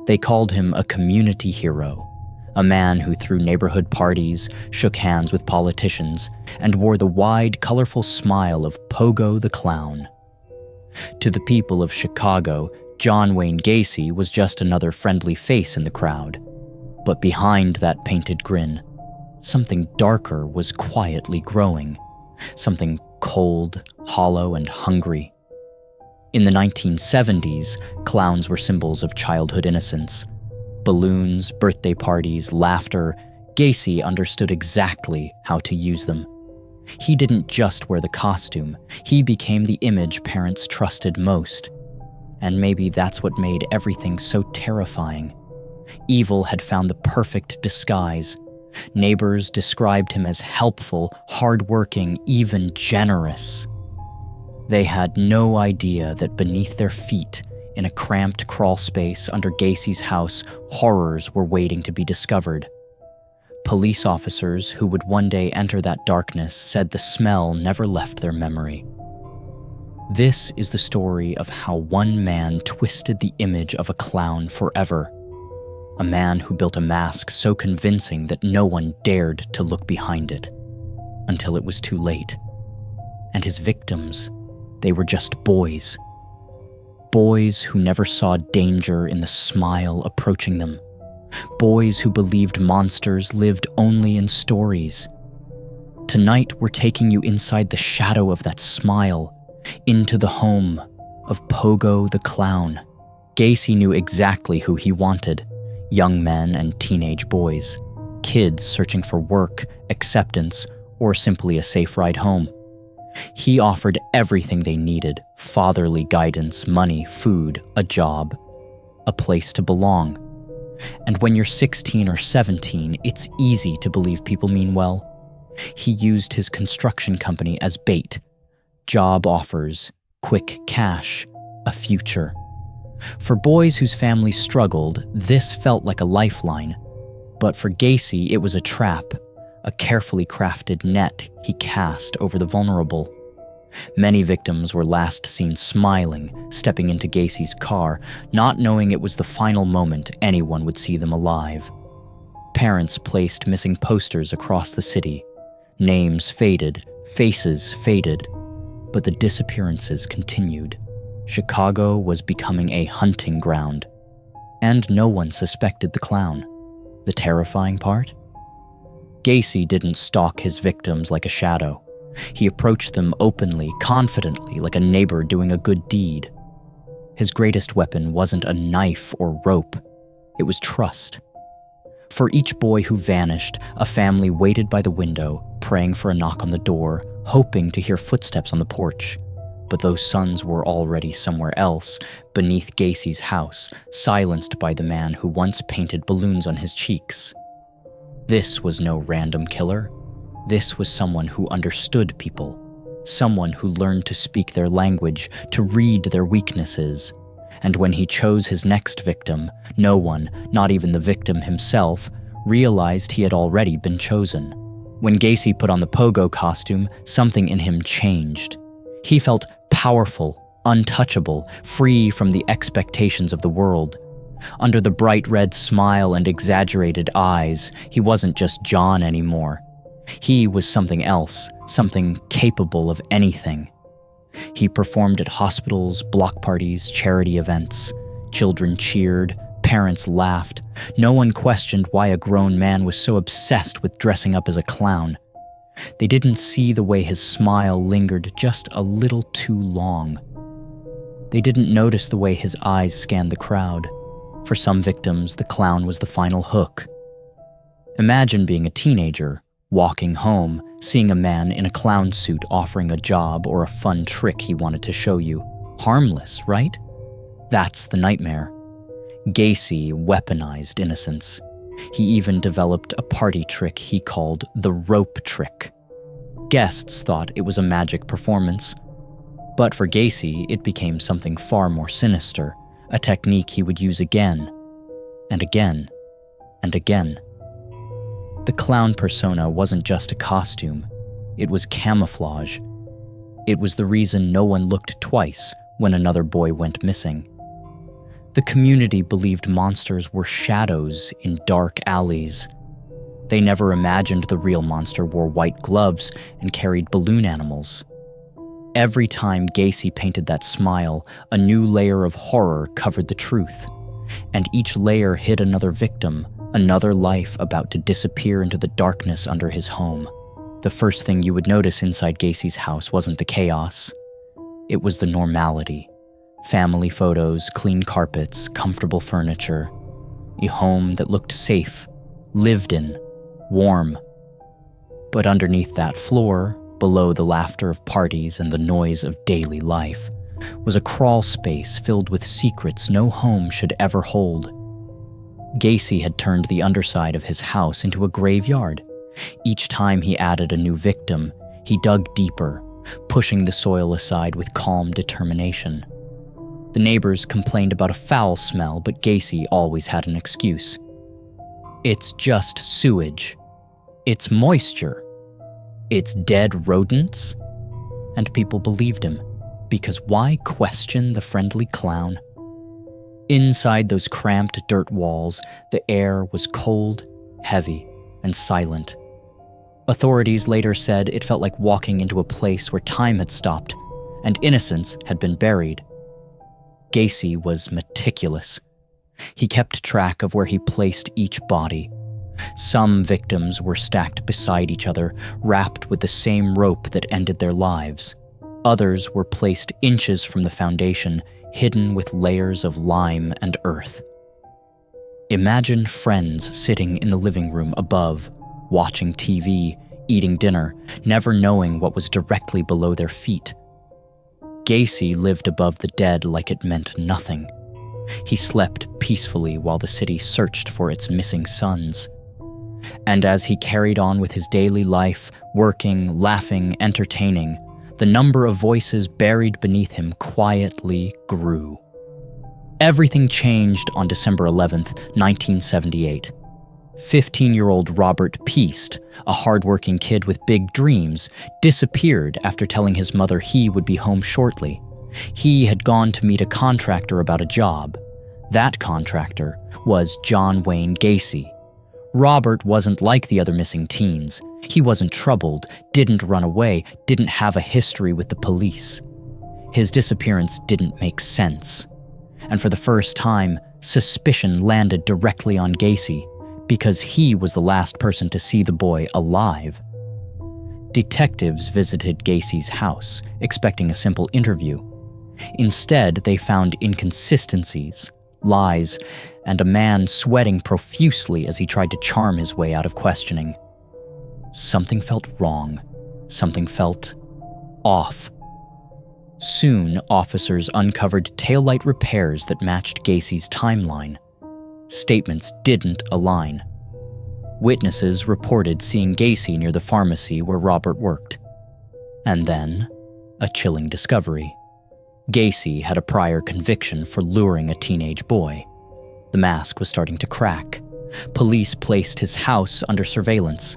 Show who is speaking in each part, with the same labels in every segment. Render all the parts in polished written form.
Speaker 1: They called him a community hero, a man who threw neighborhood parties, shook hands with politicians, and wore the wide, colorful smile of Pogo the Clown. To the people of Chicago, John Wayne Gacy was just another friendly face in the crowd. But behind that painted grin, something darker was quietly growing, something cold, hollow, and hungry. In the 1970s, clowns were symbols of childhood innocence. Balloons, birthday parties, laughter. Gacy understood exactly how to use them. He didn't just wear the costume, he became the image parents trusted most. And maybe that's what made everything so terrifying. Evil had found the perfect disguise. Neighbors described him as helpful, hardworking, even generous. They had no idea that beneath their feet, in a cramped crawl space under Gacy's house, horrors were waiting to be discovered. Police officers who would one day enter that darkness said the smell never left their memory. This is the story of how one man twisted the image of a clown forever. A man who built a mask so convincing that no one dared to look behind it, until it was too late. And his victims, they were just boys. Boys who never saw danger in the smile approaching them. Boys who believed monsters lived only in stories. Tonight, we're taking you inside the shadow of that smile, into the home of Pogo the Clown. Gacy knew exactly who he wanted: young men and teenage boys, kids searching for work, acceptance, or simply a safe ride home. He offered everything they needed: fatherly guidance, money, food, a job, a place to belong. And when you're 16 or 17, it's easy to believe people mean well. He used his construction company as bait. Job offers, quick cash, a future. For boys whose families struggled, this felt like a lifeline. But for Gacy, it was a trap, a carefully crafted net he cast over the vulnerable. Many victims were last seen smiling, stepping into Gacy's car, not knowing it was the final moment anyone would see them alive. Parents placed missing posters across the city. Names faded, faces faded, but the disappearances continued. Chicago was becoming a hunting ground, and no one suspected the clown. The terrifying part? Gacy didn't stalk his victims like a shadow. He approached them openly, confidently, like a neighbor doing a good deed. His greatest weapon wasn't a knife or rope. It was trust. For each boy who vanished, a family waited by the window, praying for a knock on the door, hoping to hear footsteps on the porch. But those sons were already somewhere else, beneath Gacy's house, silenced by the man who once painted balloons on his cheeks. This was no random killer. This was someone who understood people, someone who learned to speak their language, to read their weaknesses. And when he chose his next victim, no one, not even the victim himself, realized he had already been chosen. When Gacy put on the Pogo costume, something in him changed. He felt powerful, untouchable, free from the expectations of the world. Under the bright red smile and exaggerated eyes, he wasn't just John anymore. He was something else, something capable of anything. He performed at hospitals, block parties, charity events. Children cheered, parents laughed. No one questioned why a grown man was so obsessed with dressing up as a clown. They didn't see the way his smile lingered just a little too long. They didn't notice the way his eyes scanned the crowd. For some victims, the clown was the final hook. Imagine being a teenager, walking home, seeing a man in a clown suit offering a job or a fun trick he wanted to show you. Harmless, right? That's the nightmare. Gacy weaponized innocence. He even developed a party trick he called the rope trick. Guests thought it was a magic performance, but for Gacy, it became something far more sinister, a technique he would use again, and again, and again. The clown persona wasn't just a costume, it was camouflage. It was the reason no one looked twice when another boy went missing. The community believed monsters were shadows in dark alleys. They never imagined the real monster wore white gloves and carried balloon animals. Every time Gacy painted that smile, a new layer of horror covered the truth, and each layer hid another victim, another life about to disappear into the darkness under his home. The first thing you would notice inside Gacy's house wasn't the chaos. It was the normality. Family photos, clean carpets, comfortable furniture. A home that looked safe, lived in, warm. But underneath that floor, below the laughter of parties and the noise of daily life, was a crawl space filled with secrets no home should ever hold. Gacy had turned the underside of his house into a graveyard. Each time he added a new victim, he dug deeper, pushing the soil aside with calm determination. The neighbors complained about a foul smell, but Gacy always had an excuse. It's just sewage. It's moisture. It's dead rodents. And people believed him, because why question the friendly clown? Inside those cramped dirt walls, the air was cold, heavy, and silent. Authorities later said it felt like walking into a place where time had stopped and innocence had been buried. Gacy was meticulous. He kept track of where he placed each body. Some victims were stacked beside each other, wrapped with the same rope that ended their lives. Others were placed inches from the foundation, hidden with layers of lime and earth. Imagine friends sitting in the living room above, watching TV, eating dinner, never knowing what was directly below their feet. Gacy lived above the dead like it meant nothing. He slept peacefully while the city searched for its missing sons. And as he carried on with his daily life, working, laughing, entertaining, the number of voices buried beneath him quietly grew. Everything changed on December 11th, 1978. 15-year-old Robert Peast, a hardworking kid with big dreams, disappeared after telling his mother he would be home shortly. He had gone to meet a contractor about a job. That contractor was John Wayne Gacy. Robert wasn't like the other missing teens. He wasn't troubled, didn't run away, didn't have a history with the police. His disappearance didn't make sense. And for the first time, suspicion landed directly on Gacy, because he was the last person to see the boy alive. Detectives visited Gacy's house, expecting a simple interview. Instead, they found inconsistencies, lies, and a man sweating profusely as he tried to charm his way out of questioning. Something felt wrong. Something felt off. Soon, officers uncovered taillight repairs that matched Gacy's timeline. Statements didn't align. Witnesses reported seeing Gacy near the pharmacy where Robert worked. And then, a chilling discovery. Gacy had a prior conviction for luring a teenage boy. The mask was starting to crack. Police placed his house under surveillance.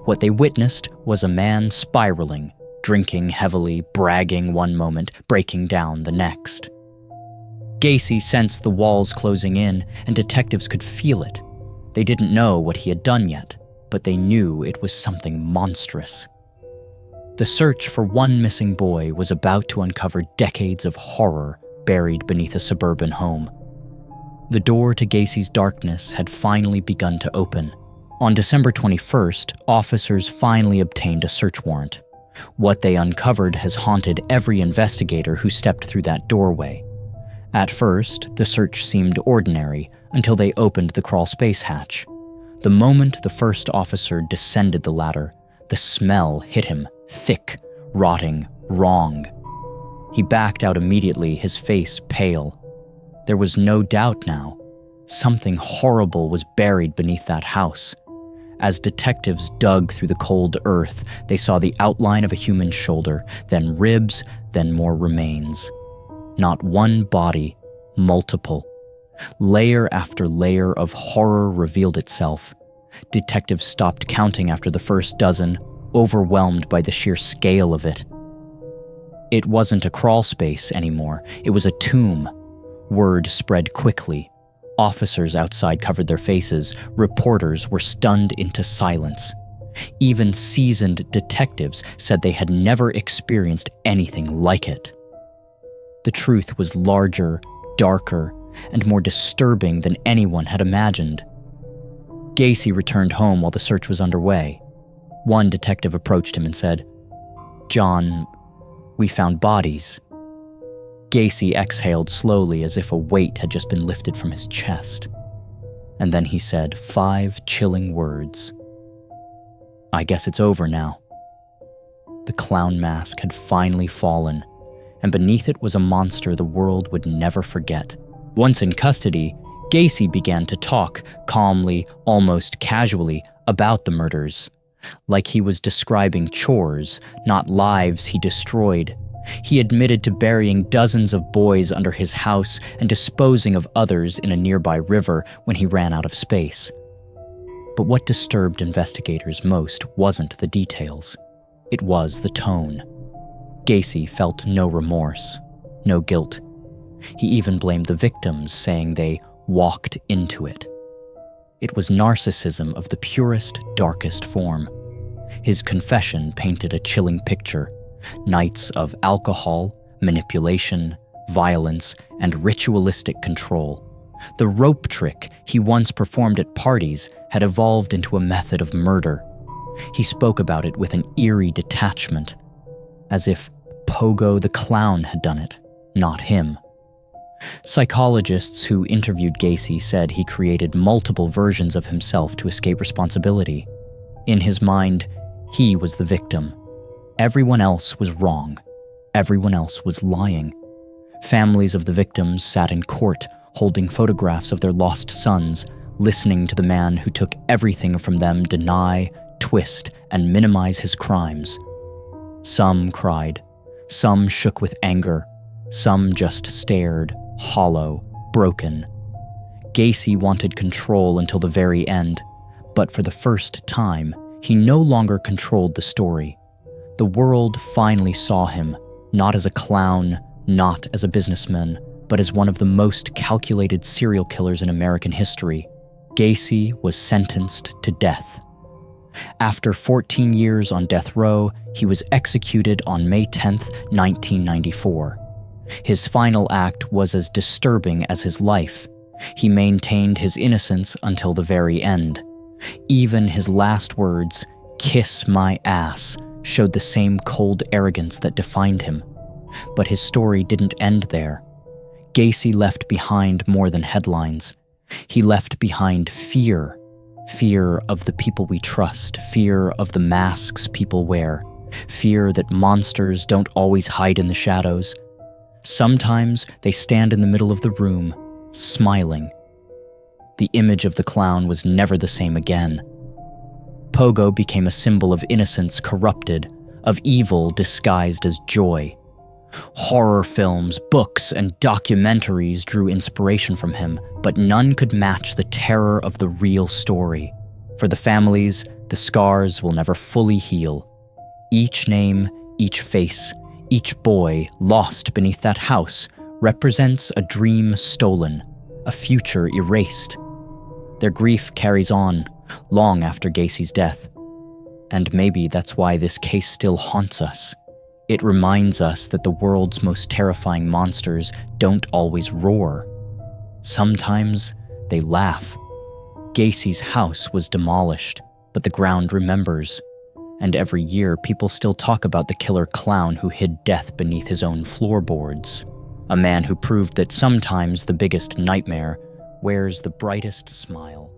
Speaker 1: What they witnessed was a man spiraling, drinking heavily, bragging one moment, breaking down the next. Gacy sensed the walls closing in, and detectives could feel it. They didn't know what he had done yet, but they knew it was something monstrous. The search for one missing boy was about to uncover decades of horror buried beneath a suburban home. The door to Gacy's darkness had finally begun to open. On December 21st, officers finally obtained a search warrant. What they uncovered has haunted every investigator who stepped through that doorway. At first, the search seemed ordinary until they opened the crawlspace hatch. The moment the first officer descended the ladder, the smell hit him, thick, rotting, wrong. He backed out immediately, his face pale. There was no doubt now. Something horrible was buried beneath that house. As detectives dug through the cold earth, they saw the outline of a human shoulder, then ribs, then more remains. Not one body, multiple. Layer after layer of horror revealed itself. Detectives stopped counting after the first dozen, overwhelmed by the sheer scale of it. It wasn't a crawl space anymore. It was a tomb. Word spread quickly. Officers outside covered their faces. Reporters were stunned into silence. Even seasoned detectives said they had never experienced anything like it. The truth was larger, darker, and more disturbing than anyone had imagined. Gacy returned home while the search was underway. One detective approached him and said, "John, we found bodies." Gacy exhaled slowly as if a weight had just been lifted from his chest. And then he said 5 chilling words. "I guess it's over now." The clown mask had finally fallen, and beneath it was a monster the world would never forget. Once in custody, Gacy began to talk, calmly, almost casually, about the murders. Like he was describing chores, not lives he destroyed. He admitted to burying dozens of boys under his house and disposing of others in a nearby river when he ran out of space. But what disturbed investigators most wasn't the details. It was the tone. Gacy felt no remorse, no guilt. He even blamed the victims, saying they walked into it. It was narcissism of the purest, darkest form. His confession painted a chilling picture. Nights of alcohol, manipulation, violence, and ritualistic control. The rope trick he once performed at parties had evolved into a method of murder. He spoke about it with an eerie detachment, as if Pogo the Clown had done it, not him. Psychologists who interviewed Gacy said he created multiple versions of himself to escape responsibility. In his mind, he was the victim. Everyone else was wrong. Everyone else was lying. Families of the victims sat in court, holding photographs of their lost sons, listening to the man who took everything from them deny, twist, and minimize his crimes. Some cried. Some shook with anger. Some just stared, hollow, broken. Gacy wanted control until the very end, but for the first time, he no longer controlled the story. The world finally saw him, not as a clown, not as a businessman, but as one of the most calculated serial killers in American history. Gacy was sentenced to death. After 14 years on death row, he was executed on May 10, 1994. His final act was as disturbing as his life. He maintained his innocence until the very end. Even his last words, "Kiss my ass," showed the same cold arrogance that defined him. But his story didn't end there. Gacy left behind more than headlines. He left behind fear. Fear of the people we trust, fear of the masks people wear, fear that monsters don't always hide in the shadows. Sometimes they stand in the middle of the room, smiling. The image of the clown was never the same again. Pogo became a symbol of innocence corrupted, of evil disguised as joy. Horror films, books, and documentaries drew inspiration from him, but none could match the terror of the real story. For the families, the scars will never fully heal. Each name, each face, each boy lost beneath that house represents a dream stolen, a future erased. Their grief carries on, long after Gacy's death. And maybe that's why this case still haunts us. It reminds us that the world's most terrifying monsters don't always roar. Sometimes they laugh. Gacy's house was demolished, but the ground remembers. And every year, people still talk about the killer clown who hid death beneath his own floorboards. A man who proved that sometimes the biggest nightmare wears the brightest smile.